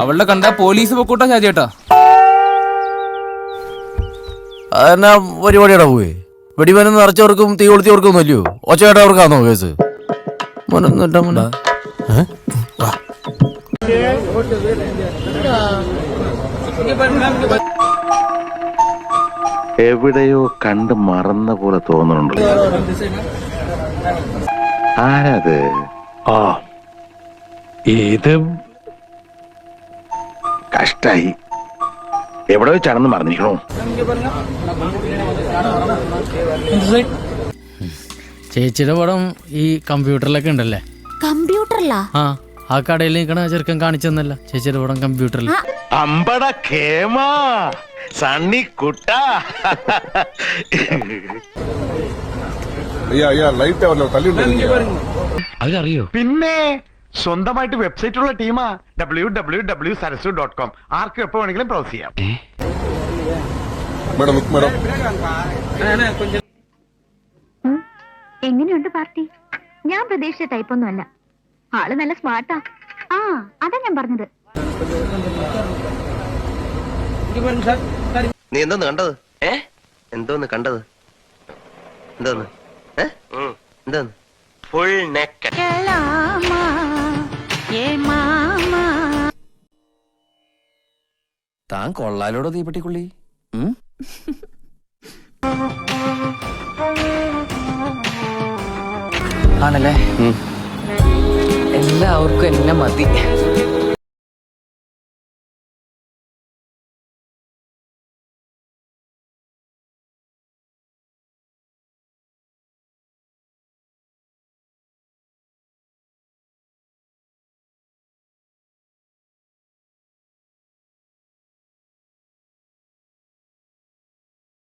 അവളുടെ കണ്ട പോലീസ് പൊക്കൂട്ടാ ഷാജിയേട്ടാ. അതെന്നാ പരിപാടിയുടെ പോയി വെടിമരുന്ന് നിറച്ചവർക്കും തീ കൊളുത്തിയവർക്കും ഒന്നും ഇല്ലയോ? ഒച്ചയായിട്ട് അവർക്കാണോ കേസ്? എവിടെയോ കണ്ട് മറന്ന പോലെ തോന്നുന്നുണ്ട്. ആരത്? ആ ഇത് കഷ്ടായി. എവിടെ വെച്ചാണെന്ന് മറന്നിരിക്കണോ? ചേച്ചിയുടെ പടം ഈ കമ്പ്യൂട്ടറിലൊക്കെ ഉണ്ടല്ലേ? കമ്പ്യൂട്ടറിലാ? ആ കടയിൽ നിൽക്കണ ചെറുക്കൻ കാണിച്ചു തന്നല്ല ചേച്ചിയുടെ പടം കമ്പ്യൂട്ടറിൽ. അമ്പട കേമാ സണ്ണി കുട്ട. അതറിയോ? പിന്നെ സ്വന്തമായിട്ട് വെബ്സൈറ്റുള്ള ടീമാ. www.sarasu.com. ആർക്കും എപ്പോ വേണമെങ്കിലും ബ്രൗസ് ചെയ്യാം. എങ്ങനെയുണ്ട് പാർട്ടി? ഞാൻ പ്രതീക്ഷിച്ച ടൈപ്പൊന്നും അല്ല. ആള് നല്ല സ്മാർട്ടാ. ആ അതാ ഞാൻ പറഞ്ഞത്. നീ എന്തോന്ന് കണ്ടത്? എന്തോന്ന് കണ്ടത്? എന്തോന്ന് എന്തോന്ന്? Full neck. താൻ കൊള്ളാലോടോ തീപ്പെട്ടിക്കുള്ളി. ആണല്ലേ? എല്ലാവർക്കും എന്നെ മതി.